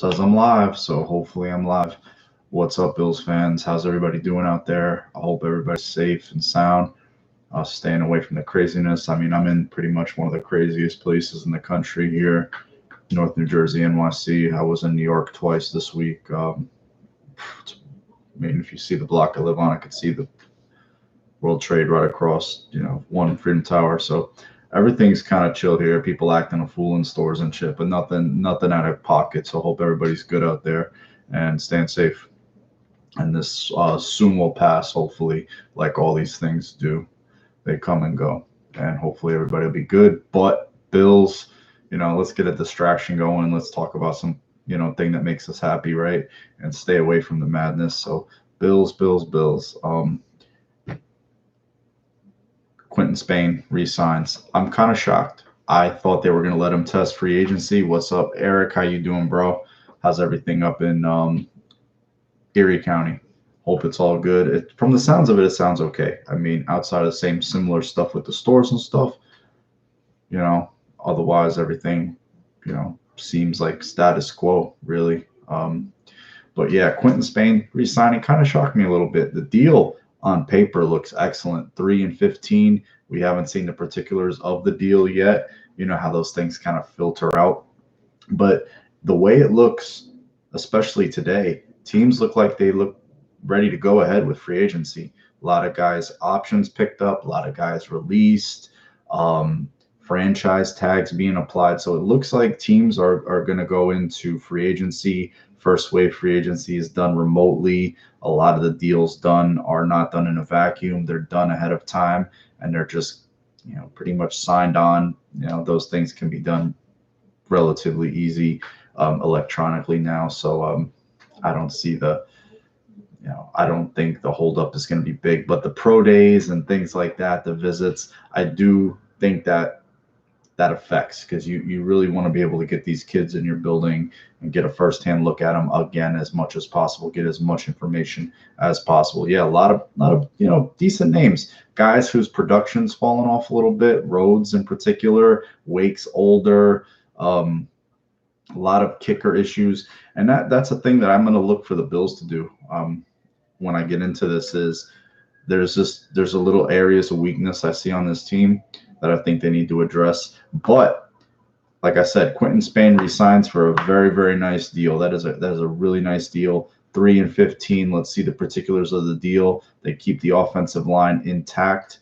Says I'm live, so hopefully I'm live. What's up, Bills fans? How's everybody doing out there? I hope everybody's safe and sound, staying away from the craziness. I mean, I'm in pretty much one of the craziest places in the country here, North New Jersey, NYC. I was in New York twice this week. I mean, if you see the block I live on, I could see the World Trade right across, one Freedom Tower. So everything's kind of chill here. People acting a fool in stores and shit, but nothing out of pocket. So hope everybody's good out there and staying safe. And this soon will pass, hopefully, like all these things do. They come and go, and hopefully everybody will be good. But Bills, let's get a distraction going. Let's talk about some, thing that makes us happy, right? And stay away from the madness. So Bills, Bills, Bills. Quinton Spain resigns. I'm kind of shocked. I thought they were going to let him test free agency. What's up, Eric? How you doing, bro? How's everything up in Erie County? Hope it's all good. From the sounds of it, it sounds okay. I mean, outside of the same similar stuff with the stores and stuff, otherwise everything, seems like status quo, really. But yeah, Quinton Spain re-signing kind of shocked me a little bit. The deal on paper looks excellent. 3 and 15. We haven't seen the particulars of the deal yet. You know how those things kind of filter out. But the way it looks, especially today, teams look like they look ready to go ahead with free agency. A lot of guys' options picked up, a lot of guys released, franchise tags being applied. So it looks like teams are going to go into free agency. First wave free agency is done remotely. A lot of the deals done are not done in a vacuum. They're done ahead of time, and they're just, pretty much signed on. Those things can be done relatively easy electronically now. So I don't see I don't think the holdup is going to be big, but the pro days and things like that, the visits, I do think that affects, because you really want to be able to get these kids in your building and get a firsthand look at them again as much as possible, get as much information as possible. Yeah, a lot of decent names, guys whose production's fallen off a little bit. Rhodes in particular, Wake's older, a lot of kicker issues, and that's a thing that I'm going to look for the Bills to do when I get into this. Is there's a little areas of weakness I see on this team that I think they need to address. But like I said, Quinton Spain resigns for a very, very nice deal. That is a really nice deal. 3 and 15. Let's see the particulars of the deal. They keep the offensive line intact.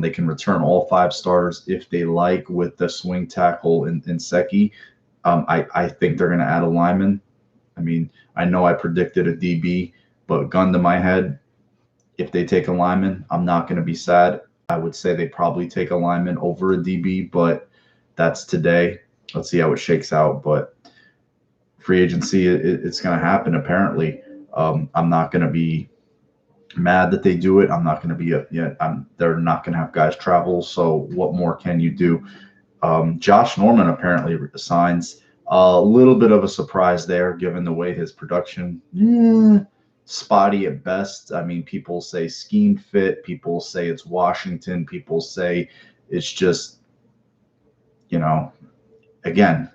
They can return all 5 starters if they like, with the swing tackle in Secchi. I think they're going to add a lineman. I mean, I know I predicted a DB, but gun to my head, if they take a lineman, I'm not going to be sad. I would say they probably take a lineman over a DB, but that's today. Let's see how it shakes out. But free agency, it's going to happen apparently. I'm not going to be mad that they do it. I'm not going to be they're not going to have guys travel. So what more can you do? Josh Norman apparently signs. A little bit of a surprise there, given the way his production, spotty at best. I mean, people say scheme fit. People say it's Washington. People say it's just, again,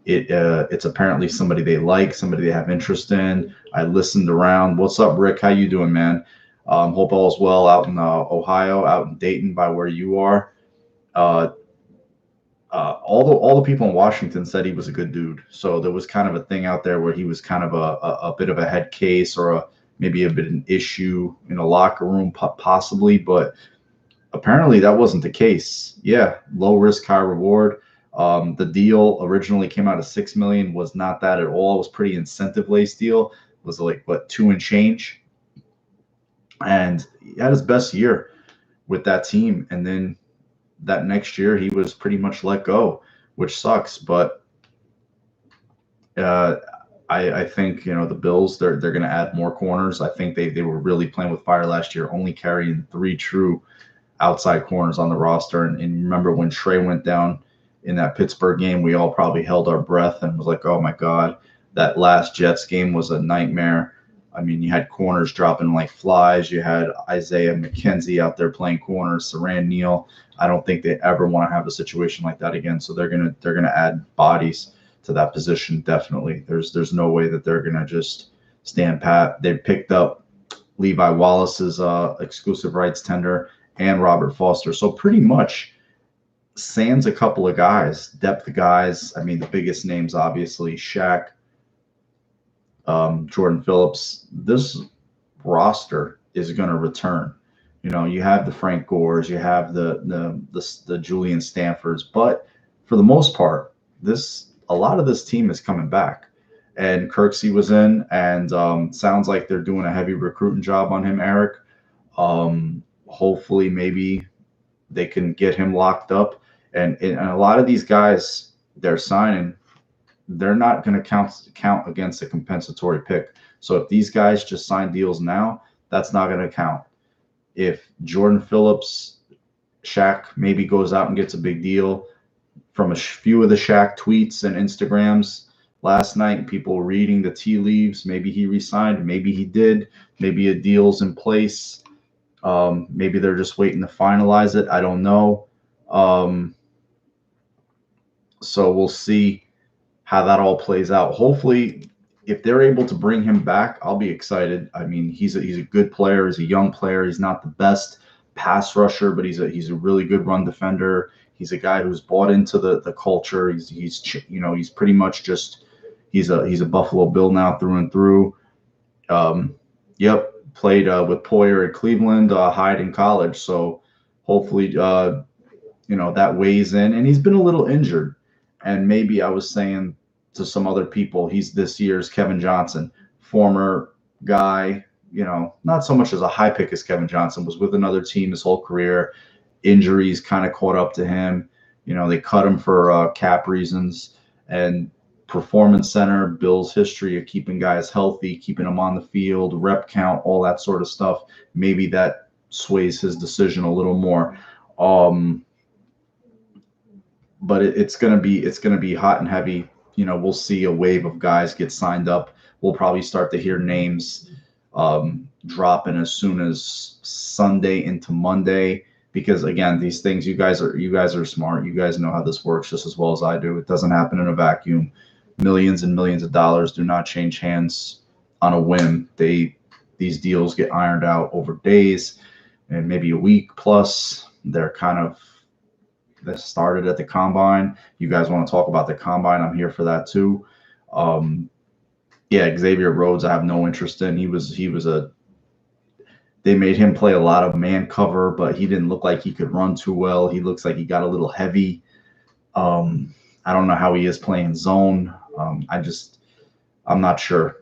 it's apparently somebody they like, somebody they have interest in. I listened around. What's up, Rick? How you doing, man? Hope all is well out in Ohio, out in Dayton, by where you are. All the people in Washington said he was a good dude. So there was kind of a thing out there where he was kind of a bit of a head case, or maybe a bit an issue in a locker room, possibly. But apparently that wasn't the case. Yeah, low risk, high reward. The deal originally came out of $6 million, was not that at all. It was pretty incentive laced deal. It was like 2 and change, and he had his best year with that team. And then that next year he was pretty much let go, which sucks. But I think the Bills, they're going to add more corners. I think they were really playing with fire last year, only carrying 3 true outside corners on the roster. And remember when Trey went down in that Pittsburgh game, we all probably held our breath and was like, oh my God, that last Jets game was a nightmare. I mean, you had corners dropping like flies. You had Isaiah McKenzie out there playing corners, Saran Neal. I don't think they ever want to have a situation like that again. So they're gonna add bodies. to that position. Definitely, there's no way that they're gonna just stand pat. They picked up Levi Wallace's exclusive rights tender and Robert Foster, so pretty much sans a couple of guys, depth guys. I mean, the biggest names obviously Shaq, Jordan Phillips. This roster is going to return. You know, you have the Frank Gores, you have the Julian Stanfords, but for the most part, a lot of this team is coming back. And Kirksey was in, and sounds like they're doing a heavy recruiting job on him, Eric. Hopefully, maybe they can get him locked up. And a lot of these guys they're signing, they're not going to count against a compensatory pick. So if these guys just sign deals now, that's not going to count. If Jordan Phillips, Shaq maybe goes out and gets a big deal from a few of the Shaq tweets and Instagrams last night, people reading the tea leaves, maybe he resigned, maybe he did, maybe a deal's in place. Maybe they're just waiting to finalize it. I don't know. So we'll see how that all plays out. Hopefully, if they're able to bring him back, I'll be excited. I mean, he's a good player. He's a young player. He's not the best pass rusher, but he's a really good run defender. He's a guy who's bought into the culture. He's pretty much just he's a Buffalo Bill now through and through. Yep, played with Poyer at Cleveland, Hyde in college. So hopefully, that weighs in. And he's been a little injured. And maybe I was saying to some other people, he's this year's Kevin Johnson, former guy, not so much as a high pick as Kevin Johnson, was with another team his whole career. Injuries kind of caught up to him. They cut him for cap reasons. And Performance Center, Bill's history of keeping guys healthy, keeping them on the field, rep count, all that sort of stuff. Maybe that sways his decision a little more. But it's gonna be hot and heavy. We'll see a wave of guys get signed up. We'll probably start to hear names dropping as soon as Sunday into Monday, because again, these things, you guys are smart. You guys know how this works just as well as I do. It doesn't happen in a vacuum. Millions and millions of dollars do not change hands on a whim. These deals get ironed out over days and maybe a week plus. That started at the combine. You guys want to talk about the combine? I'm here for that too. Xavier Rhodes, I have no interest in. They made him play a lot of man cover, but he didn't look like he could run too well. He looks like he got a little heavy. I don't know how he is playing zone. I'm not sure.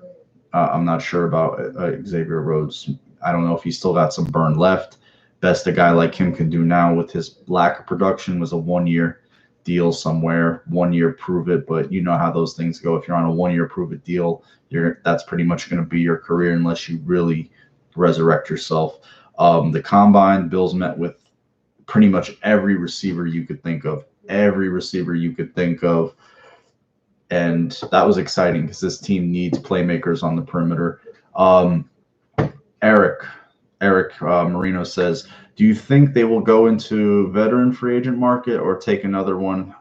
I'm not sure about Xavier Rhodes. I don't know if he's still got some burn left. Best a guy like him can do now with his lack of production was a 1-year deal somewhere. 1 year, prove it. But you know how those things go. If you're on a 1-year prove it deal, that's pretty much going to be your career unless you really resurrect yourself. The combine, Bills met with pretty much every receiver you could think of. And that was exciting because this team needs playmakers on the perimeter. Eric Marino says, do you think they will go into veteran free agent market or take another one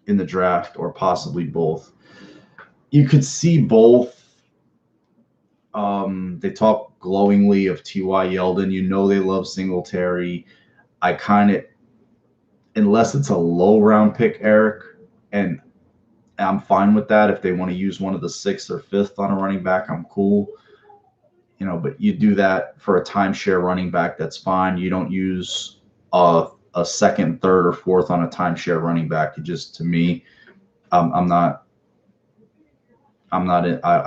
in the draft, or possibly both? You could see both. They talk glowingly of T.Y. Yeldon. They love Singletary. Unless it's a low round pick, Eric, and I'm fine with that. If they want to use one of the 6th or 5th on a running back, I'm cool. But you do that for a timeshare running back, that's fine. You don't use a 2nd, 3rd, or 4th on a timeshare running back. To me, I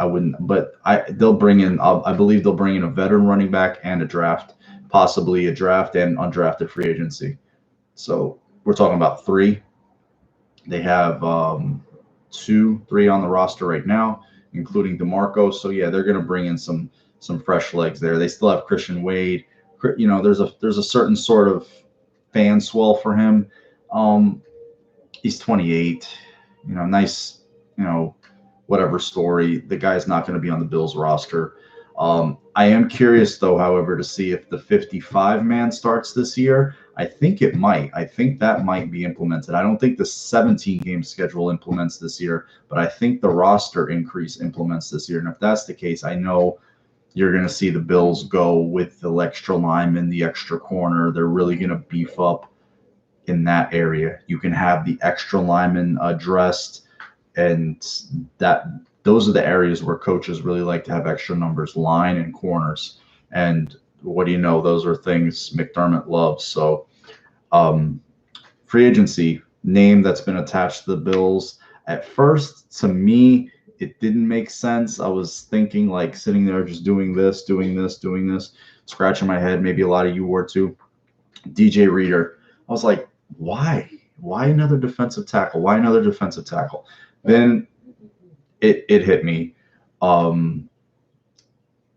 wouldn't. But they'll bring in. I believe they'll bring in a veteran running back and a draft, possibly a draft and undrafted free agency. So we're talking about 3. They have 2, 3 on the roster right now, including DeMarco. So yeah, they're going to bring in some fresh legs there. They still have Christian Wade. There's a certain sort of fan swell for him. He's 28. Nice. Whatever story. The guy's not going to be on the Bills roster. I am curious, though, however, to see if the 55 man starts this year. I think it might. I think that might be implemented. I don't think the 17 game schedule implements this year, but I think the roster increase implements this year. And if that's the case, I know you're going to see the Bills go with the extra lineman, the extra corner. They're really going to beef up in that area. You can have the extra lineman addressed, and that those are the areas where coaches really like to have extra numbers, line and corners. And what do you know? Those are things McDermott loves. So, free agency name that's been attached to the Bills. At first, to me, it didn't make sense. I was thinking like sitting there just doing this, scratching my head. Maybe a lot of you were too. DJ Reader. I was like, why? Why another defensive tackle? Why another defensive tackle? Then it hit me.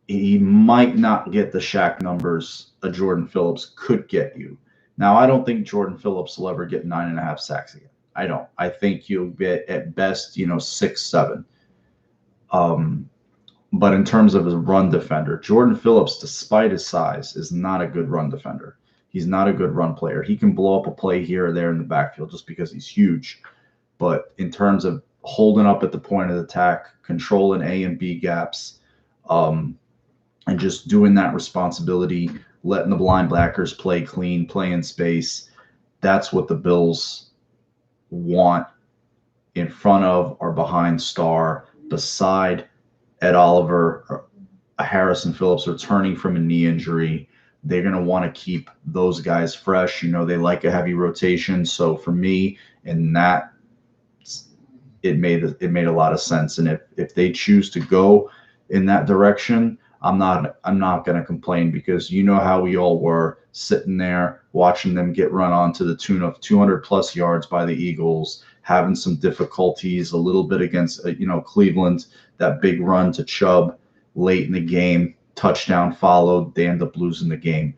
He might not get the Shaq numbers a Jordan Phillips could get you. Now, I don't think Jordan Phillips will ever get 9.5 sacks again. I don't. I think he'll get at best, 6, 7. But in terms of his run defender, Jordan Phillips, despite his size, is not a good run defender. He's not a good run player. He can blow up a play here or there in the backfield just because he's huge. But in terms of holding up at the point of attack, controlling A and B gaps, and just doing that responsibility, letting the linebackers play clean, play in space, that's what the Bills want in front of or behind Starr, beside Ed Oliver, Harrison Phillips returning from a knee injury. They're going to want to keep those guys fresh. They like a heavy rotation. So for me, in that, it made a lot of sense. And if they choose to go in that direction, I'm not going to complain, because you know how we all were sitting there watching them get run on to the tune of 200 plus yards by the Eagles, having some difficulties a little bit against Cleveland, that big run to Chubb late in the game, touchdown followed, they end up losing the game.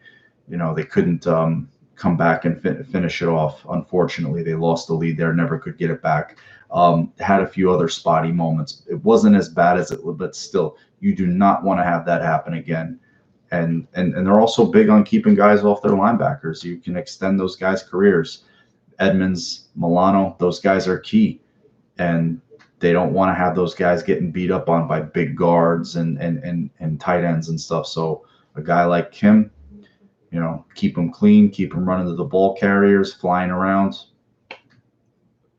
They couldn't come back and finish it off. Unfortunately, they lost the lead there, never could get it back. Had a few other spotty moments. It wasn't as bad as it, but still, you do not want to have that happen again. And they're also big on keeping guys off their linebackers. You can extend those guys' careers. Edmonds, Milano, those guys are key, and they don't want to have those guys getting beat up on by big guards and tight ends and stuff. So a guy like him, keep him clean, keep him running to the ball carriers, flying around.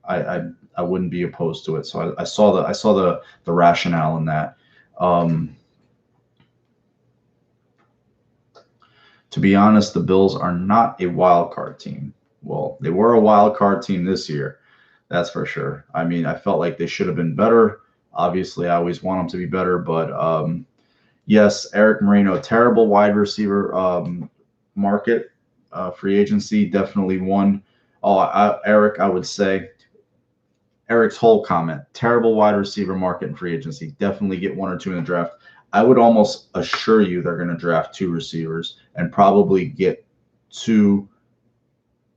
I wouldn't be opposed to it. So I saw the rationale in that. To be honest, the Bills are not a wild card team. Well, they were a wild card team this year, that's for sure. I mean, I felt like they should have been better. Obviously, I always want them to be better, but yes, Eric Moreno, terrible wide receiver market, free agency, definitely one. Eric, I would say Eric's whole comment, terrible wide receiver market and free agency, definitely get 1 or 2 in the draft. I would almost assure you they're going to draft 2 receivers and probably get 2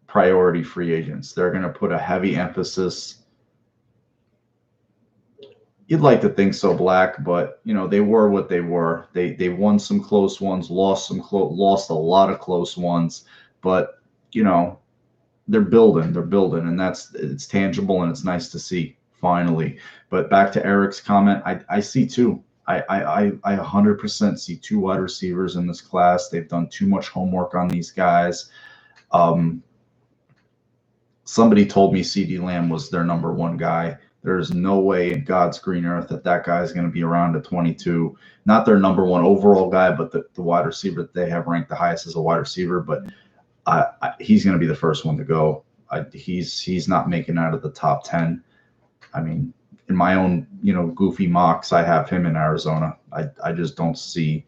priority free agents. They're going to put a heavy emphasis. You'd like to think so, Black, but they were what they were. They won some close ones, lost a lot of close ones, but they're building, and it's tangible, and it's nice to see finally. But back to Eric's comment, I see 2. I 100% see 2 wide receivers in this class. They've done too much homework on these guys. Somebody told me CeeDee Lamb was their number 1 guy. There's no way in God's green earth that guy is going to be around at 22. Not their number 1 overall guy, but the wide receiver that they have ranked the highest as a wide receiver. But he's going to be the first one to go. He's not making out of the top 10. I mean, in my own goofy mocks, I have him in Arizona. I just don't see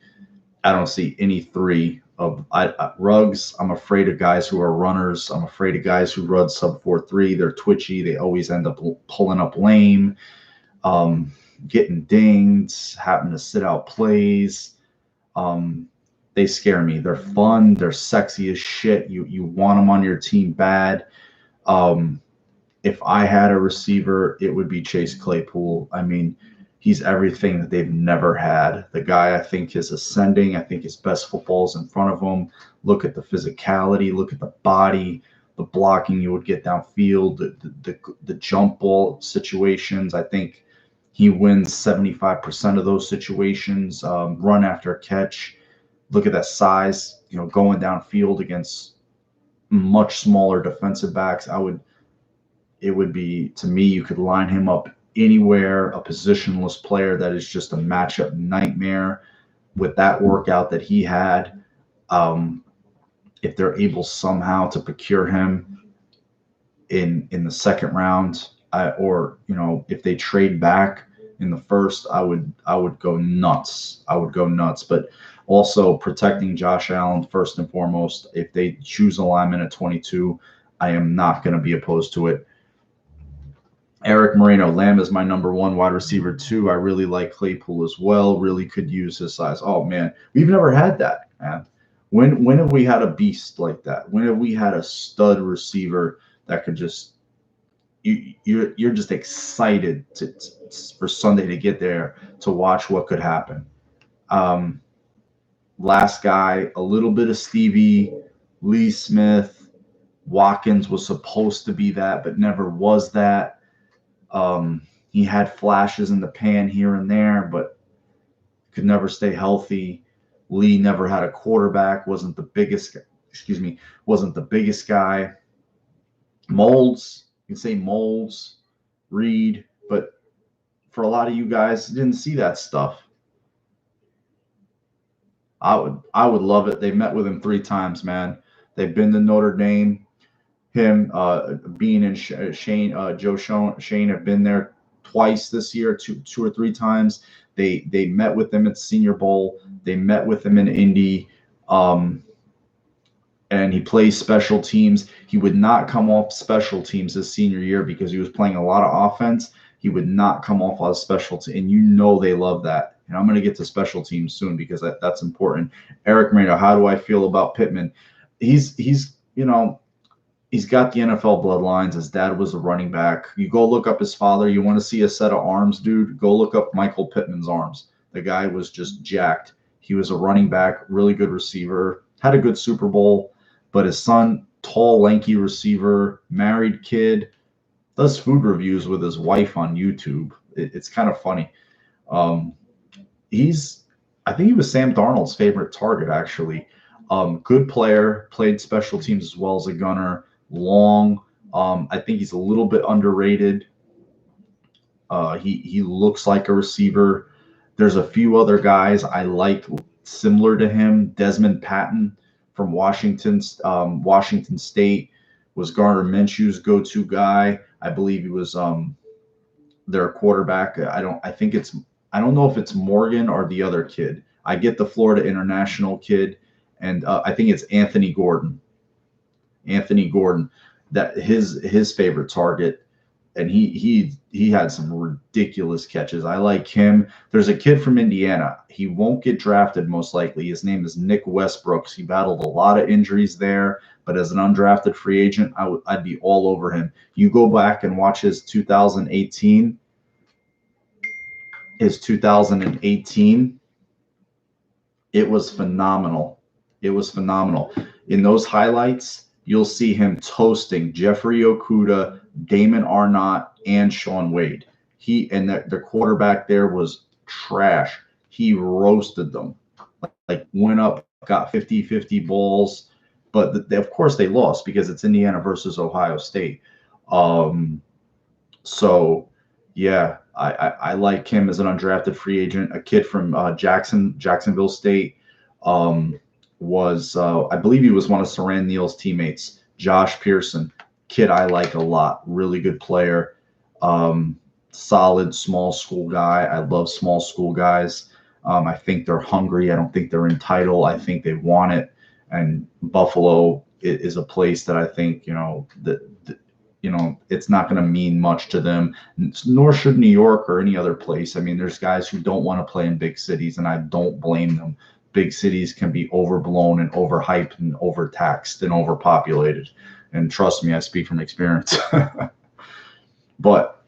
any 3 of Ruggs. I'm afraid of guys who are runners. I'm afraid of guys who run sub 4.3. They're twitchy. They always end up pulling up lame, getting dinged, having to sit out plays. They scare me. They're fun. They're sexy as shit. You want them on your team bad. If I had a receiver, it would be Chase Claypool. I mean, He's everything that they've never had. The guy, I think, is ascending. I think his best football is in front of him. Look at the physicality. Look at the body, the blocking you would get downfield, the jump ball situations. I think he wins 75% of those situations. Run after catch. Look at that size, going downfield against much smaller defensive backs. It would be, to me, you could line him up anywhere, a positionless player that is just a matchup nightmare with that workout that he had. If they're able somehow to procure him in the second round, or if they trade back in the first, I would go nuts. But also protecting Josh Allen first and foremost. If they choose a lineman at 22, I am not going to be opposed to it. Eric Moreno, Lamb is my number one, wide receiver 2. I really like Claypool as well. Really could use his size. Oh man, we've never had that, man. When have we had a beast like that? When have we had a stud receiver that could just you're just excited for Sunday to get there to watch what could happen. Last guy, a little bit of Stevie, Lee Smith, Watkins was supposed to be that, but never was that. He had flashes in the pan here and there, but could never stay healthy. Lee never had a quarterback, wasn't the biggest guy. Molds, you can say Molds, Reed, but for a lot of you guys, didn't see that stuff. I would love it. They met with him 3 times, man. They've been to Notre Dame. Him, Bean and Shane have been there twice this year, two or 3 times. They met with them at Senior Bowl. They met with him in Indy, and he plays special teams. He would not come off special teams his senior year because he was playing a lot of offense. He would not come off as special team, and they love that. And I'm going to get to special teams soon because that's important. Eric Moreno, how do I feel about Pittman? He's got the NFL bloodlines. His dad was a running back. You go look up his father. You want to see a set of arms, dude? Go look up Michael Pittman's arms. The guy was just jacked. He was a running back, really good receiver, had a good Super Bowl, but his son, tall, lanky receiver, married kid, does food reviews with his wife on YouTube. It's kind of funny. I think he was Sam Darnold's favorite target, actually. Good player, played special teams as well as a gunner. Long. I think he's a little bit underrated. He looks like a receiver. There's a few other guys I like similar to him. Desmond Patton from Washington State was Gardner Minshew's go-to guy. I believe he was their quarterback. I don't know if it's Morgan or the other kid. I get the Florida International kid, and I think it's Anthony Gordon. That his favorite target, and he had some ridiculous catches. I like him. There's a kid from Indiana. He won't get drafted most likely. His name is Nick Westbrooks. He battled a lot of injuries there, but as an undrafted free agent, I'd be all over him. You go back and watch his 2018. It was phenomenal. In those highlights, you'll see him toasting Jeffrey Okudah, Damon Arnott, and Shaun Wade. The quarterback there was trash. He roasted them. Like went up, got 50-50 balls, but of course they lost because it's Indiana versus Ohio State. So yeah, I like him as an undrafted free agent. A kid from Jacksonville State. I believe he was one of Saran Neal's teammates, Josh Pearson. Kid I like a lot. Really good player. Solid small school guy. I love small school guys. I think they're hungry. I don't think they're entitled. I think they want it. And Buffalo is a place that I think, it's not going to mean much to them, nor should New York or any other place. I mean, there's guys who don't want to play in big cities, and I don't blame them. Big cities can be overblown and overhyped and overtaxed and overpopulated. And trust me, I speak from experience. But,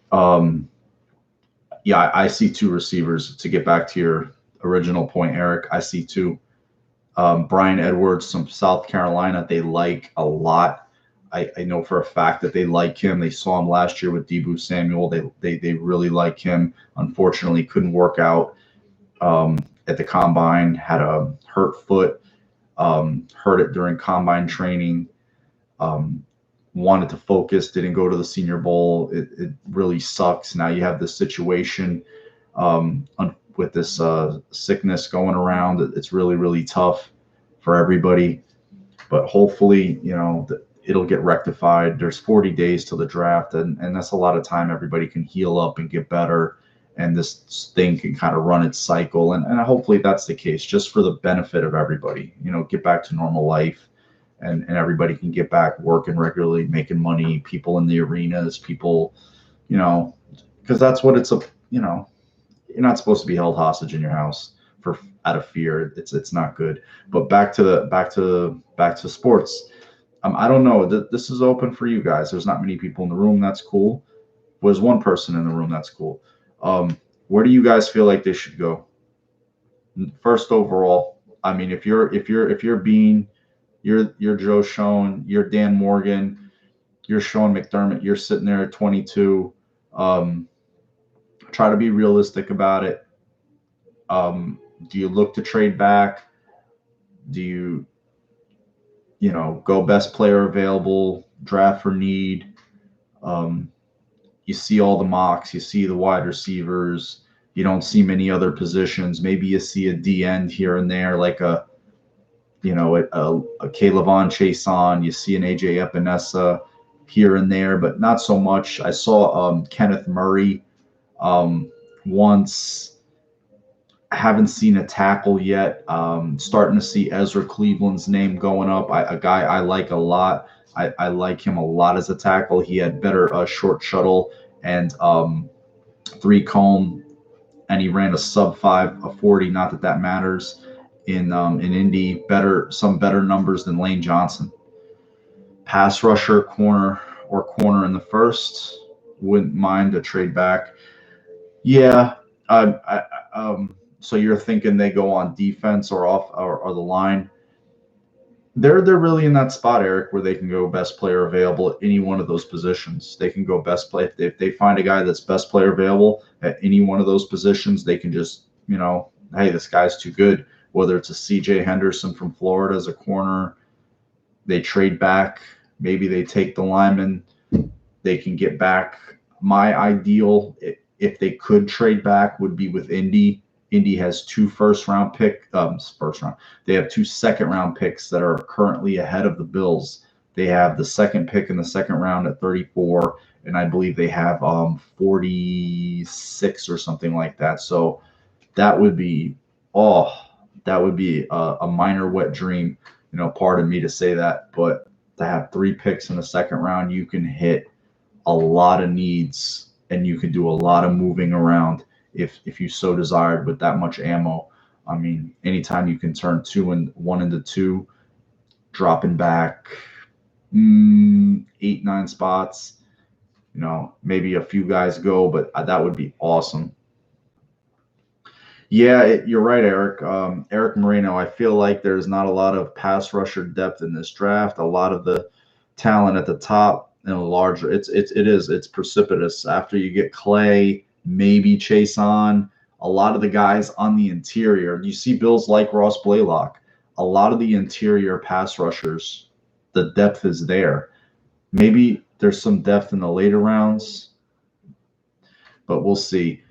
Yeah, I see two receivers. To get back to your original point, Eric, I see two. Brian Edwards from South Carolina, they like a lot. I know for a fact that they like him. They saw him last year with Deebo Samuel. They really like him. Unfortunately, couldn't work out at the combine. Had a hurt foot. Hurt it during combine training. Um, Wanted to focus. Didn't go to the Senior Bowl. It really sucks. Now you have this situation with this sickness going around. It's really tough for everybody. But hopefully, it'll get rectified. There's 40 days till the draft, and that's a lot of time. Everybody can heal up and get better, and this thing can kind of run its cycle. And hopefully that's the case, just for the benefit of everybody. Get back to normal life, and everybody can get back working regularly, making money. People in the arenas, people, because that's what it's you're not supposed to be held hostage in your house for out of fear. It's not good. But back to sports. I don't know. This is open for you guys. There's not many people in the room. That's cool. There's one person in the room. That's cool. Where do you guys feel like they should go? First overall, I mean, if you're Bean, you're Joe Schoen, you're Dan Morgan, you're Sean McDermott, you're sitting there at 22. Try to be realistic about it. Do you look to trade back? Do you go best player available, draft for need? You see all the mocks, you see the wide receivers, you don't see many other positions. Maybe you see a D end here and there, like a K'Lavon Chaisson. You see an AJ Epinesa here and there, but not so much. I saw Kenneth Murray once. I haven't seen a tackle yet. Starting to see Ezra Cleveland's name going up. A guy I like a lot. I like him a lot as a tackle. He had better short shuttle and three cone, and he ran a sub 5 40. Not that matters in Indy. Some better numbers than Lane Johnson. Pass rusher, corner in the first. Wouldn't mind a trade back. Yeah. So you're thinking they go on defense or off or the line. They're really in that spot, Eric, where they can go best player available at any one of those positions. They can go best play if they find a guy that's best player available at any one of those positions. They can just hey, this guy's too good. Whether it's a C.J. Henderson from Florida as a corner, they trade back. Maybe they take the lineman. They can get back. My ideal, if they could trade back, would be with Indy. Indy has 2 first-round pick. They have 2 second-round picks that are currently ahead of the Bills. They have the second pick in the second round at 34, and I believe they have 46 or something like that. So that would be a minor wet dream. Pardon me to say that, but to have 3 picks in the second round, you can hit a lot of needs and you can do a lot of moving around. If you so desired with that much ammo. I mean, anytime you can turn 1 into 2, dropping back 8, 9 spots, maybe a few guys go, but that would be awesome. Yeah, you're right, Eric. Eric Moreno, I feel like there's not a lot of pass rusher depth in this draft. A lot of the talent at the top it's precipitous. After you get Clay, maybe Chaisson, a lot of the guys on the interior. You see Bills like Ross Blaylock. A lot of the interior pass rushers, the depth is there. Maybe there's some depth in the later rounds, but we'll see.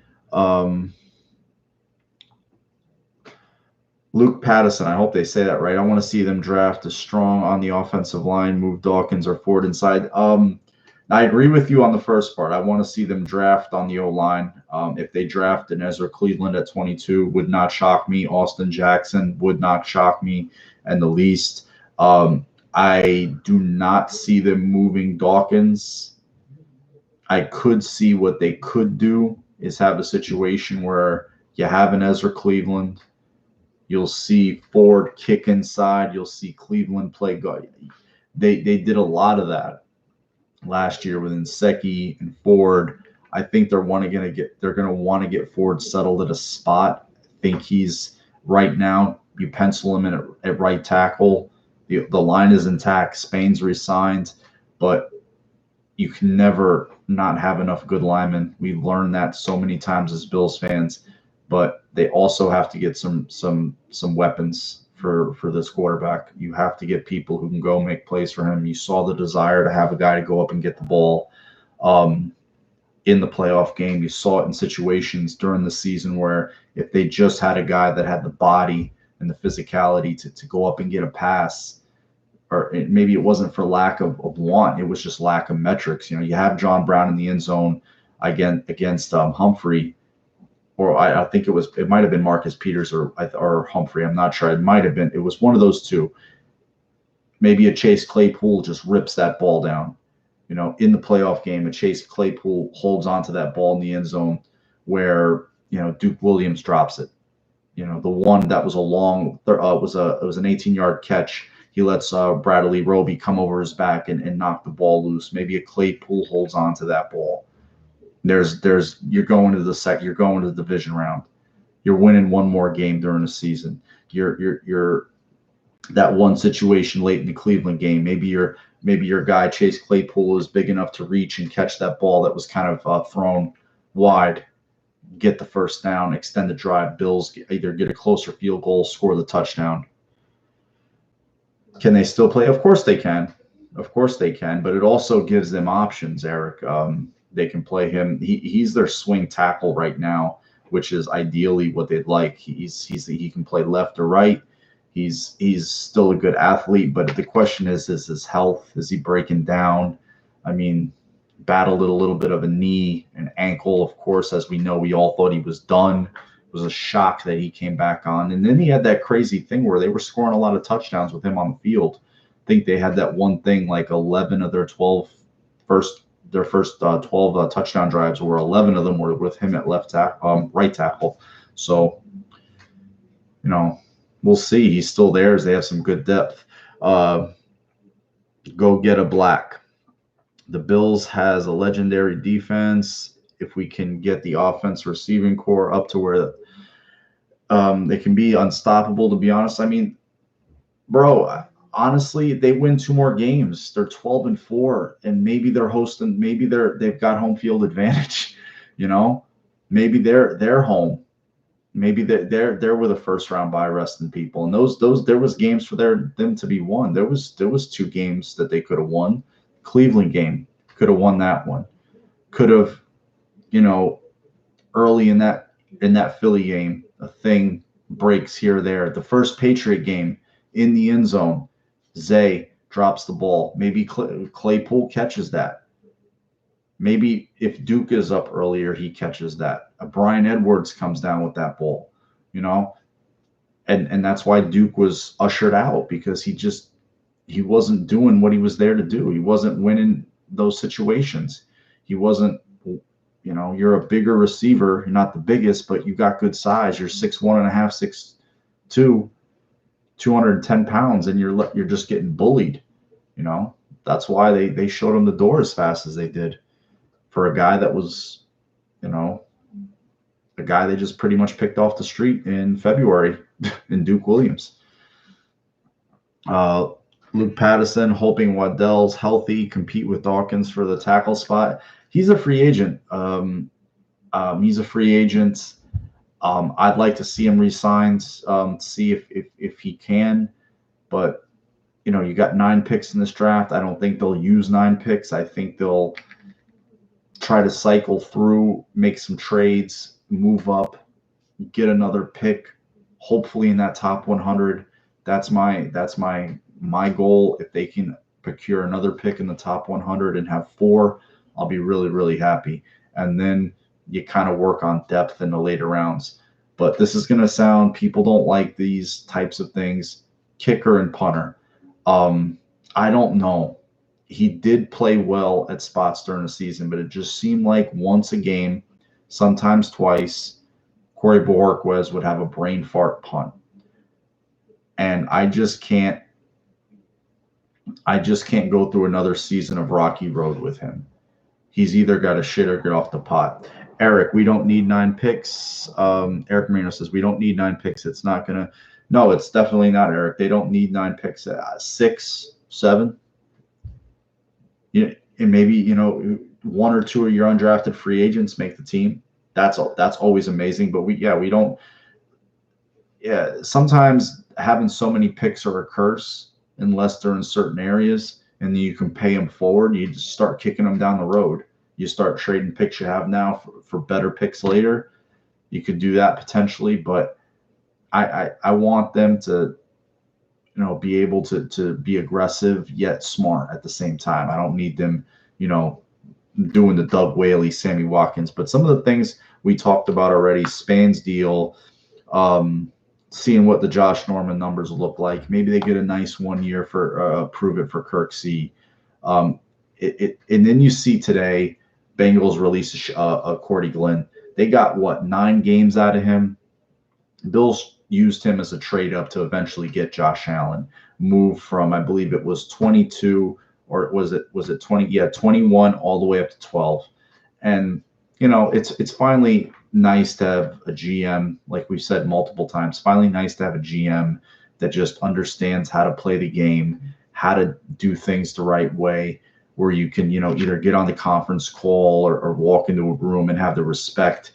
Luke Pattison, I hope they say that right. I want to see them draft a strong on the offensive line, move Dawkins or Ford inside. I agree with you on the first part. I want to see them draft on the O-line. If they draft an Ezra Cleveland at 22, would not shock me. Austin Jackson would not shock me in the least. I do not see them moving Dawkins. I could see what they could do is have a situation where you have an Ezra Cleveland. You'll see Ford kick inside. You'll see Cleveland play guard. They did a lot of that last year with Nsekhe and Ford. I think they're going to want to get Ford settled at a spot. I think he's right now. You pencil him in at right tackle. The line is intact. Spain's re-signed, but you can never not have enough good linemen. We've learned that so many times as Bills fans, but they also have to get some weapons for this quarterback. You have to get people who can go make plays for him. You saw the desire to have a guy to go up and get the ball in the playoff game. You saw it in situations during the season where if they just had a guy that had the body and the physicality to go up and get a pass, or maybe it wasn't for lack of want, it was just lack of metrics. You have John Brown in the end zone against Humphrey, or I think it might have been Marcus Peters or Humphrey. I'm not sure. It might have been. It was one of those two. Maybe a Chase Claypool just rips that ball down. In the playoff game, a Chase Claypool holds onto that ball in the end zone where, Duke Williams drops it. The one that was a long, it was an 18-yard catch. He lets Bradley Roby come over his back and knock the ball loose. Maybe a Claypool holds onto that ball. You're going to the division round. You're winning one more game during the season. You're that one situation late in the Cleveland game. Maybe your guy Chase Claypool is big enough to reach and catch that ball that was kind of thrown wide, get the first down, extend the drive. Bills either get a closer field goal, score the touchdown. Can they still play? Of course they can. But it also gives them options, Eric. They can play him. He's their swing tackle right now, which is ideally what they'd like. He can play left or right. He's still a good athlete, but the question is his health? Is he breaking down? I mean, battled a little bit of a knee and ankle, of course, as we know. We all thought he was done. It was a shock that he came back on. And then he had that crazy thing where they were scoring a lot of touchdowns with him on the field. I think they had that one thing, like 11 of their 12 first 12 touchdown drives, where 11 of them were with him at right tackle. So, we'll see. He's still there as they have some good depth. Go get a black. The Bills has a legendary defense. If we can get the offense receiving core up to where they can be unstoppable, to be honest. I mean, bro, honestly, they win 2 more games. They're 12-4, and maybe they're hosting. Maybe they've got home field advantage. Maybe they're home. Maybe they're with a first round bye resting people, and those there was games for them to be won. There was 2 games that they could have won. Cleveland game could have won that one. Could have, early in that Philly game, a thing breaks here or there. The first Patriot game in the end zone, Zay drops the ball. Maybe Claypool catches that. Maybe if Duke is up earlier, he catches that. Brian Edwards comes down with that ball, and that's why Duke was ushered out, because he wasn't doing what he was there to do. He wasn't winning those situations. He wasn't, you're a bigger receiver. You're not the biggest, but you got good size. You're 6'1.5", 6'2", 210 pounds, and you're just getting bullied. That's why they showed him the door as fast as they did. For a guy that was, a guy they just pretty much picked off the street in February in Duke Williams. Luke Patterson, hoping Waddell's healthy, compete with Dawkins for the tackle spot. He's a free agent. I'd like to see him re-signed, see if he can. But, you got 9 picks in this draft. I don't think they'll use 9 picks. I think they'll try to cycle through, make some trades, move up, get another pick, hopefully in that top 100. That's my goal. If they can procure another pick in the top 100 and have 4, I'll be really, really happy. And then you kind of work on depth in the later rounds. But this is going to sound, people don't like these types of things. Kicker and punter. I don't know. He did play well at spots during the season, but it just seemed like once a game, sometimes twice, Corey Bojorquez would have a brain fart punt. And I just can't go through another season of rocky road with him. he's either got to shit or get off the pot. Eric, we don't need 9 picks. Eric Marino says we don't need 9 picks. It's not gonna. No, it's definitely not, Eric. They don't need 9 picks. 6, 7. Yeah, and maybe one or two of your undrafted free agents make the team. That's always amazing. But we don't. Yeah, sometimes having so many picks are a curse unless they're in certain areas, and then you can pay them forward. You just start kicking them down the road. You start trading picks you have now for better picks later. You could do that potentially, but I want them to be able to be aggressive yet smart at the same time. I don't need them doing the Doug Whaley, Sammy Watkins, but some of the things we talked about already, Spain's deal, seeing what the Josh Norman numbers look like. Maybe they get a nice 1 year for prove it for Kirksey. And then you see today, Bengals release Cordy Glenn. They got 9 games out of him. Bills used him as a trade up to eventually get Josh Allen. Move from, I believe it was 22, or was it 20? Yeah, 21 all the way up to 12. And it's finally nice to have a GM, like we've said multiple times, finally nice to have a GM that just understands how to play the game, how to do things the right way, where you can, either get on the conference call or walk into a room and have the respect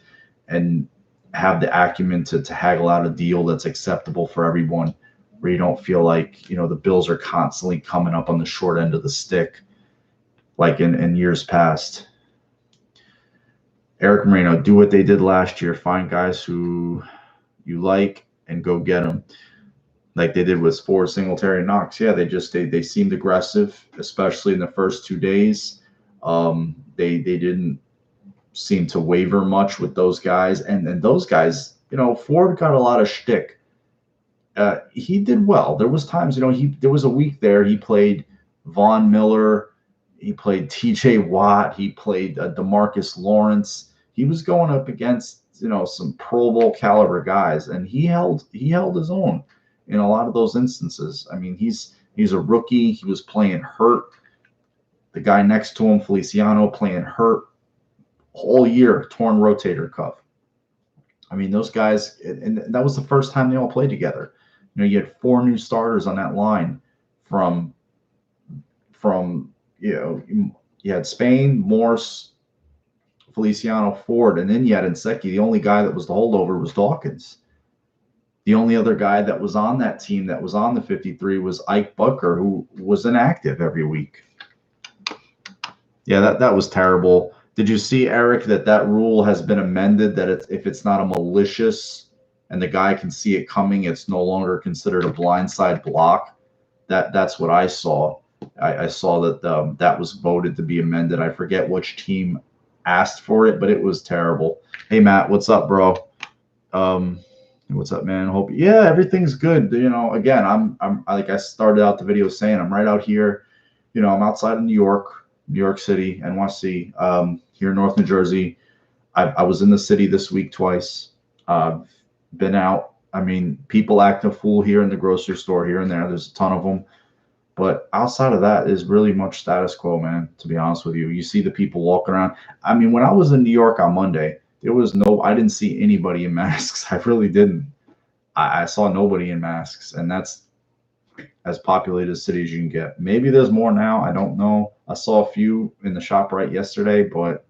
and have the acumen to haggle out a deal that's acceptable for everyone, where you don't feel like, the Bills are constantly coming up on the short end of the stick like in years past. Eric Moreno, do what they did last year. Find guys who you like and go get them, like they did with Ford, Singletary, and Knox. Yeah, they seemed aggressive, especially in the first 2 days. They didn't seem to waver much with those guys, and those guys, Ford got a lot of shtick. He did well. There was times, there was a week there he played Von Miller, he played T.J. Watt, he played DeMarcus Lawrence. He was going up against some Pro Bowl caliber guys, and he held his own in a lot of those instances. I mean, he's a rookie. He was playing hurt. The guy next to him, Feliciano, playing hurt whole year, torn rotator cuff. I mean, those guys, and that was the first time they all played together. You had 4 new starters on that line from you had Spain, Morse, Feliciano, Ford, and then you had Nsekhe. The only guy that was the holdover was Dawkins. The only other guy that was on that team that was on the 53 was Ike Bucker, who was inactive every week. Yeah, that was terrible. Did you see, Eric, that rule has been amended, that if it's not a malicious and the guy can see it coming, it's no longer considered a blindside block? That's what I saw. I saw that that was voted to be amended. I forget which team asked for it, but it was terrible. Hey, Matt, what's up, bro? What's up, man? Everything's good. Again, I'm like I started out the video saying, I'm right out here. I'm outside of New York City, NYC, here in North New Jersey. I was in the city this week twice. Been out. I mean, people act a fool here in the grocery store here and there. There's a ton of them. But outside of that is really much status quo, man, to be honest with you. You see the people walking around. I mean, when I was in New York on Monday, I didn't see anybody in masks. I really didn't. I saw nobody in masks, and that's as populated a city as you can get. Maybe there's more now. I don't know. I saw a few in the ShopRite yesterday, but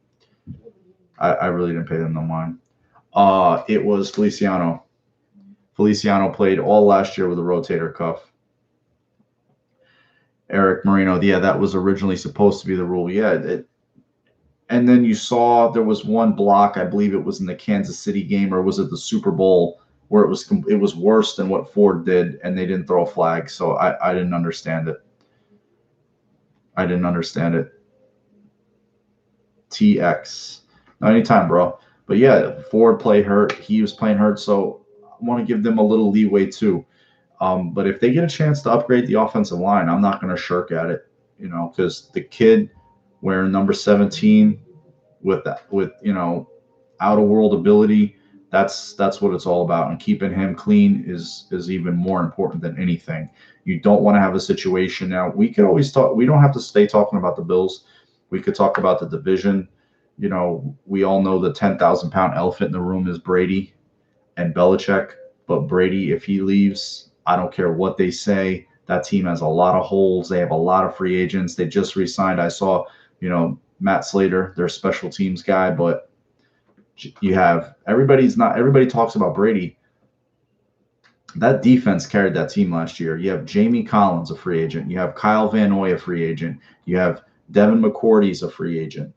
I really didn't pay them no mind. It was Feliciano. Feliciano played all last year with a rotator cuff. Eric Marino, yeah, that was originally supposed to be the rule. Yeah, and then you saw there was one block, I believe it was in the Kansas City game, or was it the Super Bowl, where it was worse than what Ford did, and they didn't throw a flag. So I didn't understand it. TX. No, anytime, bro. But yeah, Ford played hurt. He was playing hurt, so I want to give them a little leeway too. But if they get a chance to upgrade the offensive line, I'm not going to shirk at it, because the kid wearing number 17 with out of world ability, that's what it's all about. And keeping him clean is even more important than anything. You don't want to have a situation now. We could always talk. We don't have to stay talking about the Bills. We could talk about the division. You know, we all know the 10,000-pound elephant in the room is Brady and Belichick. But Brady, if he leaves, I don't care what they say. That team has a lot of holes. They have a lot of free agents. They just re-signed. I saw, you know, Matt Slater, their special teams guy, but you have everybody talks about Brady. That defense carried that team last year. You have Jamie Collins, a free agent. You have Kyle Van Noy, a free agent. You have Devin McCourty's a free agent.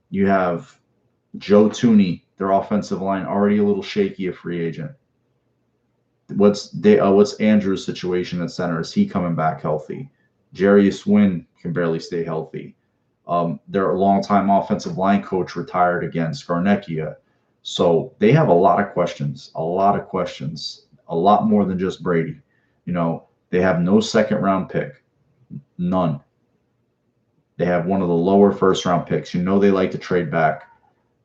You have Joe Thuney, their offensive line, already a little shaky, a free agent. What's Andrew's situation at center? Is he coming back healthy? Jarius Wynn can barely stay healthy. Their longtime offensive line coach retired again, Scarnecchia. So they have a lot of questions, a lot more than just Brady. You know, they have no second-round pick, none. They have one of the lower first-round picks. You know they like to trade back.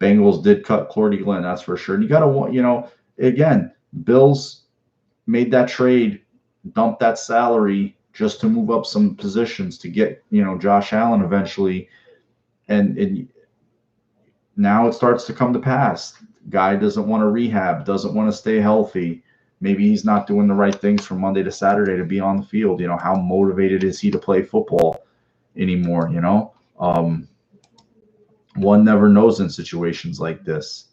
Bengals did cut Clordy Glenn, that's for sure. And you got to, you know, again, Bills made that trade, dumped that salary just to move up some positions to get, you know, Josh Allen eventually. And now it starts to come to pass. Guy doesn't want to rehab, doesn't want to stay healthy. Maybe he's not doing the right things from Monday to Saturday to be on the field. You know, how motivated is he to play football anymore, you know? One never knows in situations like this.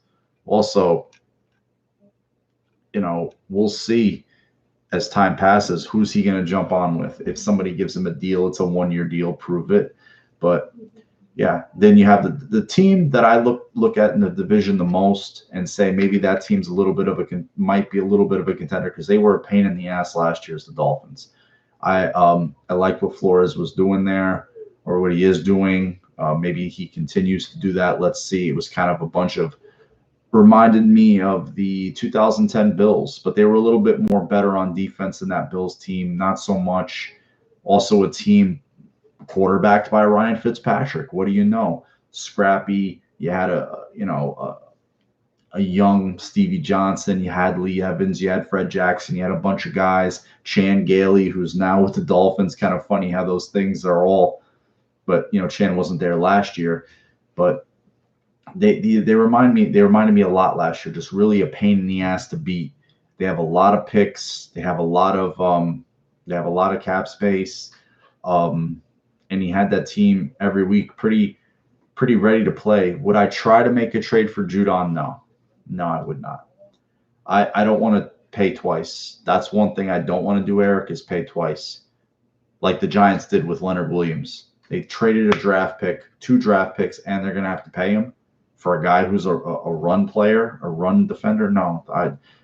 Also, you know, we'll see as time passes, who's he going to jump on with? If somebody gives him a deal, it's a one-year deal, prove it. But yeah, then you have the team that I look at in the division the most and say maybe that team's might be a little bit of a contender because they were a pain in the ass last year as the Dolphins. I like what Flores was doing there, or what he is doing. Maybe he continues to do that. Let's see. It was kind of a bunch of reminded me of the 2010 Bills, but they were a little bit more better on defense than that Bills team. Not so much. Also a team quarterbacked by Ryan Fitzpatrick. What do you know? Scrappy. You had a young Stevie Johnson. You had Lee Evans. You had Fred Jackson. You had a bunch of guys. Chan Gailey, who's now with the Dolphins. Kind of funny how those things are all. But you know, Chan wasn't there last year. But they reminded me a lot last year. Just really a pain in the ass to beat. They have a lot of picks. They have a lot of cap space. And he had that team every week pretty ready to play. Would I try to make a trade for Judon? No, I would not. I don't want to pay twice. That's one thing I don't want to do, Eric, is pay twice. Like the Giants did with Leonard Williams. They traded a draft pick, 2 draft picks, and they're going to have to pay him for a guy who's a run player, a run defender. No,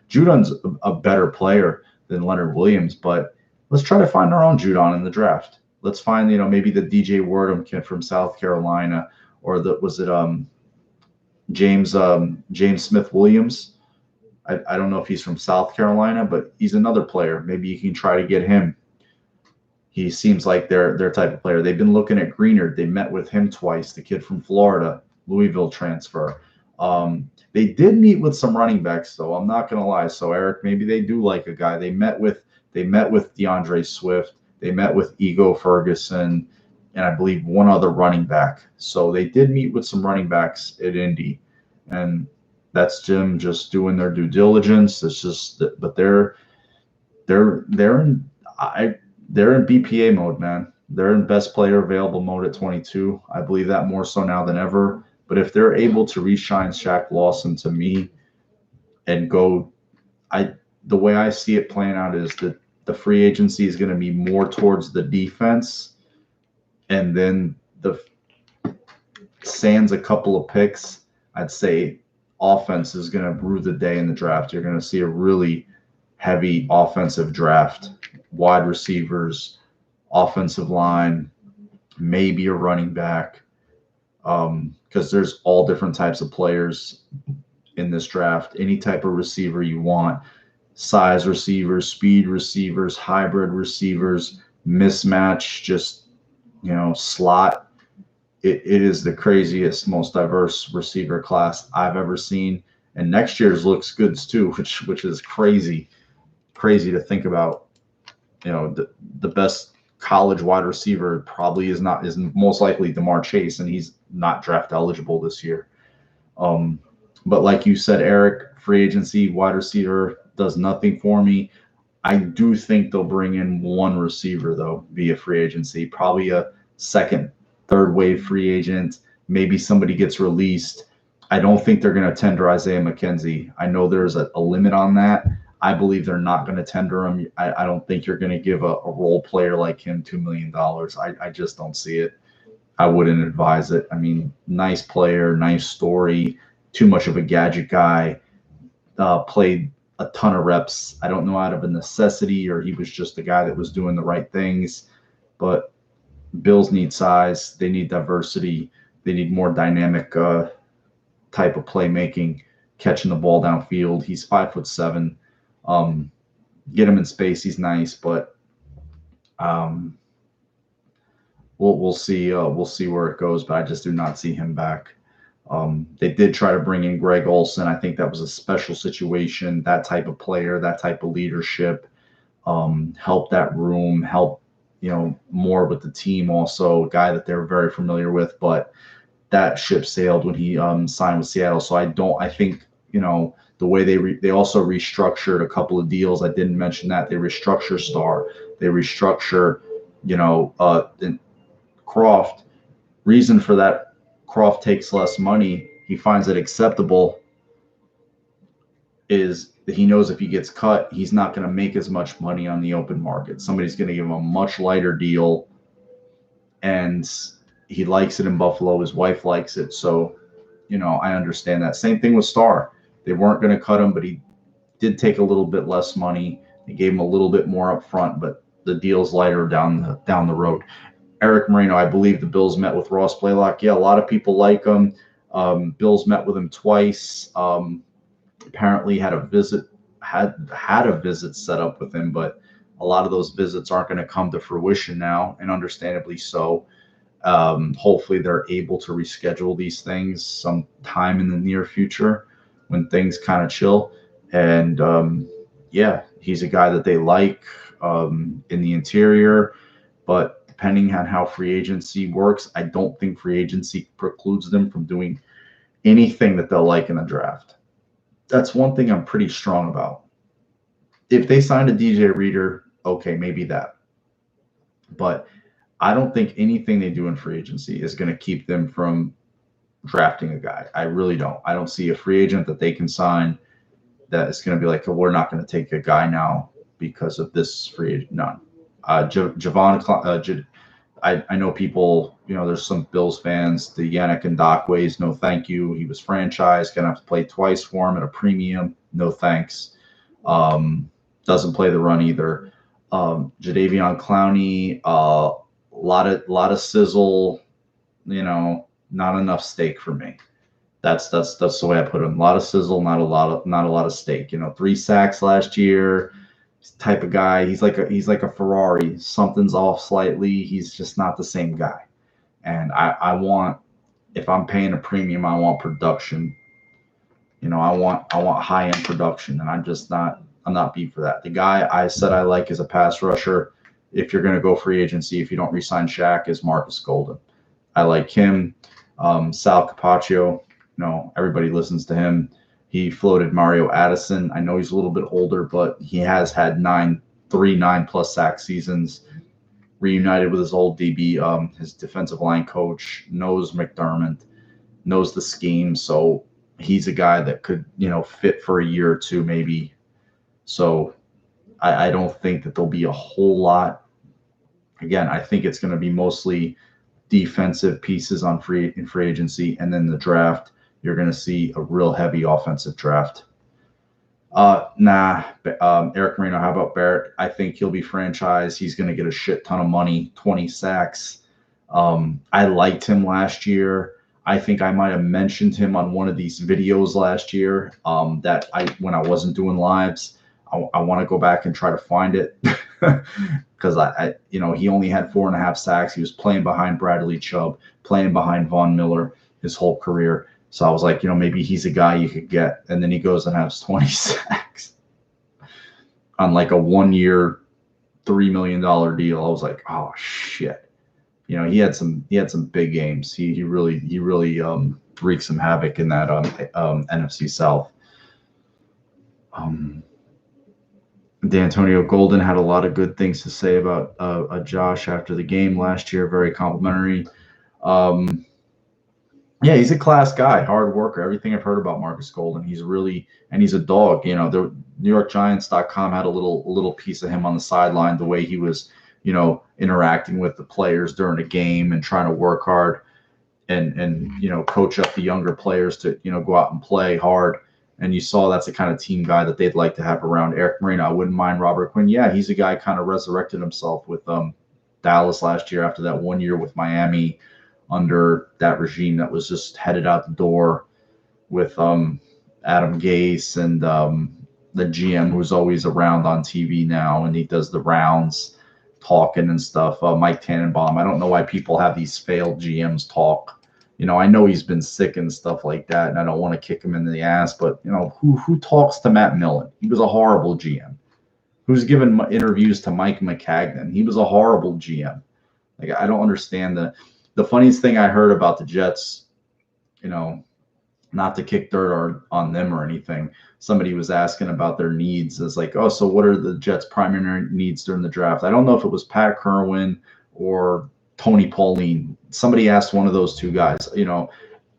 Judon's a better player than Leonard Williams, but let's try to find our own Judon in the draft. Let's find, you know, maybe the DJ Wordham kid from South Carolina, or James Smith Williams. I don't know if he's from South Carolina, but he's another player. Maybe you can try to get him. He seems like their type of player. They've been looking at Greenard. They met with him twice, the kid from Florida, Louisville transfer. They did meet with some running backs, though. I'm not going to lie. So, Eric, maybe they do like a guy. They met with DeAndre Swift. They met with Ego Ferguson, and I believe one other running back. So they did meet with some running backs at Indy, and that's Jim just doing their due diligence. It's just, but they're in BPA mode, man. They're in best player available mode at 22. I believe that more so now than ever. But if they're able to re-shine Shaq Lawson to me and go, the way I see it playing out is that the free agency is going to be more towards the defense, and then the sans a couple of picks, I'd say offense is going to rue the day in the draft. You're going to see a really heavy offensive draft, wide receivers, offensive line, maybe a running back, because there's all different types of players in this draft. Any type of receiver you want. Size receivers, speed receivers, hybrid receivers, mismatch, just, you know, slot. It is the craziest, most diverse receiver class I've ever seen. And next year's looks good too, which is crazy to think about. You know, the best college wide receiver probably is most likely DeMar Chase, and he's not draft eligible this year. But like you said, Eric, free agency wide receiver does nothing for me. I do think they'll bring in one receiver though via free agency, probably a second, third wave free agent. Maybe somebody gets released. I don't think they're going to tender Isaiah McKenzie. I know there's a limit on that. I believe they're not going to tender him. I don't think you're going to give a role player like him $2 million. I just don't see it. I wouldn't advise it. I mean, nice player, nice story, too much of a gadget guy, played a ton of reps. I don't know out of a necessity or he was just the guy that was doing the right things. But Bills need size. They need diversity. They need more dynamic type of playmaking, catching the ball downfield. He's 5'7". Get him in space. He's nice, but we'll see. We'll see where it goes. But I just do not see him back. They did try to bring in Greg Olsen. I think that was a special situation. That type of player, that type of leadership, help that room, help more with the team. Also, a guy that they're very familiar with, but that ship sailed when he signed with Seattle. So I think the way they also restructured a couple of deals. I didn't mention that they restructure Star, they restructure Croft. Reason for that. Croft takes less money. He finds it acceptable is that he knows if he gets cut, he's not going to make as much money on the open market. Somebody's going to give him a much lighter deal, and he likes it in Buffalo. His wife likes it. So, I understand that. Same thing with Starr. They weren't going to cut him, but he did take a little bit less money. They gave him a little bit more up front, but the deal's lighter down the road. Eric Moreno, I believe the Bills met with Ross Blaylock. Yeah, a lot of people like him. Bills met with him twice. Apparently had a visit set up with him, but a lot of those visits aren't going to come to fruition now, and understandably so. Hopefully they're able to reschedule these things sometime in the near future when things kind of chill. And yeah, he's a guy that they like in the interior, but depending on how free agency works, I don't think free agency precludes them from doing anything that they'll like in the draft. That's one thing I'm pretty strong about. If they signed a DJ Reader, okay, maybe that. But I don't think anything they do in free agency is going to keep them from drafting a guy. I really don't. I don't see a free agent that they can sign that is going to be like, oh, we're not going to take a guy now because of this free agent. None. Javon, I know people, there's some Bills fans, the Yannick Ngakoue's, no thank you. He was franchised, going to have to play twice for him at a premium. No thanks. Doesn't play the run either. Jadeveon Clowney, a lot of sizzle, not enough steak for me. That's the way I put him. A lot of sizzle, not a lot of steak. 3 sacks last year. Type of guy. He's like a Ferrari. Something's off slightly. He's just not the same guy. And I want, if I'm paying a premium, I want production. I want high end production, and I'm not beat for that. The guy I said I like as a pass rusher, if you're going to go free agency, if you don't re-sign Shaq, is Marcus Golden. I like him. Sal Capaccio, everybody listens to him. He floated Mario Addison. I know he's a little bit older, but he has had 9+ sack seasons. Reunited with his old DB, his defensive line coach, knows McDermott, knows the scheme. So he's a guy that could, fit for a year or two maybe. So I don't think that there'll be a whole lot. Again, I think it's going to be mostly defensive pieces in free agency, and then the draft. You're going to see a real heavy offensive draft. Eric Moreno, how about Barrett? I think he'll be franchised. He's going to get a shit ton of money, 20 sacks. I liked him last year. I think I might have mentioned him on one of these videos last year when I wasn't doing lives. I want to go back and try to find it because he only had 4.5 sacks. He was playing behind Bradley Chubb, playing behind Von Miller his whole career. So I was like, maybe he's a guy you could get. And then he goes and has 20 sacks on like a 1 year, $3 million deal. I was like, oh shit. You know, he had some big games. He really wreaked some havoc in that NFC South. D'Antonio Golden had a lot of good things to say about Josh after the game last year. Very complimentary. Yeah, he's a class guy, hard worker. Everything I've heard about Marcus Golden, he's a dog. You know, the NewYorkGiants.com had a little piece of him on the sideline, the way he was, you know, interacting with the players during a game and trying to work hard and you know, coach up the younger players to, you know, go out and play hard. And you saw that's the kind of team guy that they'd like to have around Eric Marino. I wouldn't mind Robert Quinn. Yeah, he's a guy kind of resurrected himself with Dallas last year after that 1 year with Miami under that regime that was just headed out the door with Adam Gase and the GM who's always around on TV now, and he does the rounds talking and stuff. Mike Tannenbaum. I don't know why people have these failed GMs talk. You know, I know he's been sick and stuff like that, and I don't want to kick him in the ass, but, you know, who talks to Matt Millen? He was a horrible GM. Who's given interviews to Mike Maccagnan? He was a horrible GM. Like, I don't understand the funniest thing I heard about the Jets, you know, not to kick dirt on them or anything. Somebody was asking about their needs. It's like, oh, so what are the Jets' primary needs during the draft? I don't know if it was Pat Kerwin or Tony Pauline. Somebody asked one of those two guys, you know,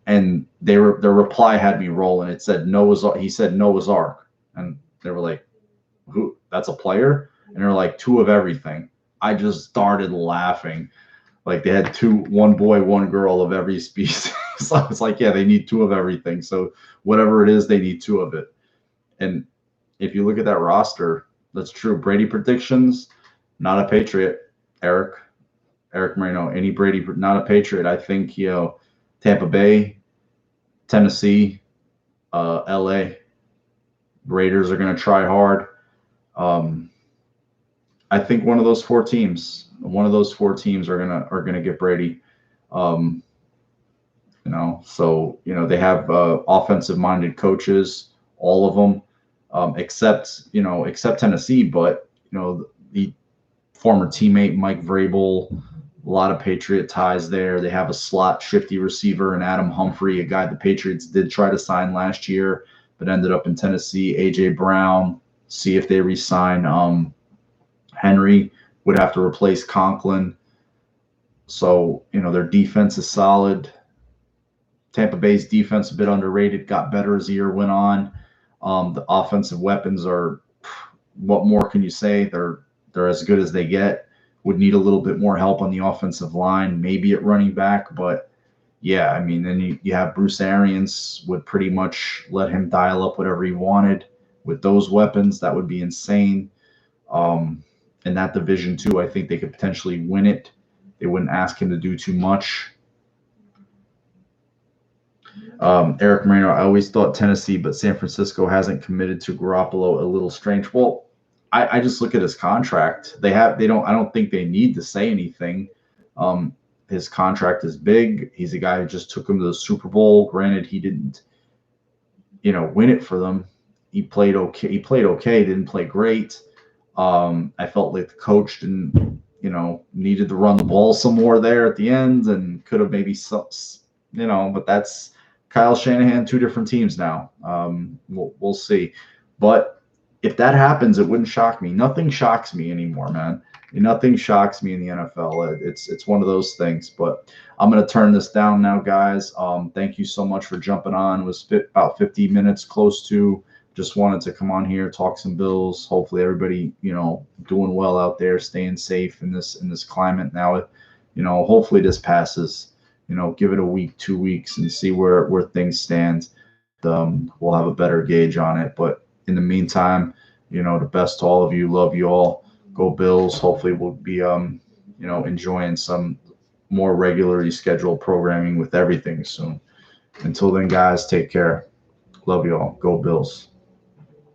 and their reply had me rolling. It said Noah's. He said Noah's Ark, and they were like, "Who? That's a player?" And they're like, "Two of everything." I just started laughing. Like they had one boy, one girl of every species. So it's like, yeah, they need two of everything. So whatever it is, they need two of it. And if you look at that roster, that's true. Brady predictions, not a Patriot. Eric Marino, any Brady, not a Patriot. I think, you know, Tampa Bay, Tennessee, LA, Raiders are going to try hard. I think one of those four teams are gonna get Brady. You know, so, you know, they have offensive-minded coaches, all of them, except Tennessee. But, you know, the former teammate Mike Vrabel, a lot of Patriot ties there. They have a slot shifty receiver in Adam Humphrey, a guy the Patriots did try to sign last year, but ended up in Tennessee. A.J. Brown, see if they re-sign. Henry would have to replace Conklin. So, you know, their defense is solid. Tampa Bay's defense a bit underrated, got better as the year went on. The offensive weapons are, what more can you say? They're as good as they get. Would need a little bit more help on the offensive line, maybe at running back. But, yeah, I mean, then you have Bruce Arians, would pretty much let him dial up whatever he wanted with those weapons. That would be insane. In that division, too, I think they could potentially win it. They wouldn't ask him to do too much. Eric Marino, I always thought Tennessee, but San Francisco hasn't committed to Garoppolo. A little strange. Well, I just look at his contract. I don't think they need to say anything. His contract is big. He's a guy who just took him to the Super Bowl. Granted, he didn't, you know, win it for them. He played okay. Didn't play great. I felt like the coach didn't, you know, needed to run the ball some more there at the end and could have maybe, you know, but that's Kyle Shanahan, two different teams now. We'll see. But if that happens, it wouldn't shock me. Nothing shocks me anymore, man. Nothing shocks me in the NFL. It's one of those things. But I'm going to turn this down now, guys. Thank you so much for jumping on. It was about 50 minutes, close to. Just wanted to come on here, talk some Bills. Hopefully everybody, you know, doing well out there, staying safe in this climate. Now, you know, hopefully this passes. You know, give it a week, 2 weeks, and see where things stand. We'll have a better gauge on it. But in the meantime, you know, the best to all of you. Love you all. Go Bills. Hopefully we'll be, you know, enjoying some more regularly scheduled programming with everything soon. Until then, guys, take care. Love you all. Go Bills.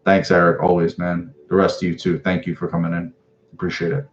Thanks, Eric. Always, man. The rest of you too. Thank you for coming in. Appreciate it.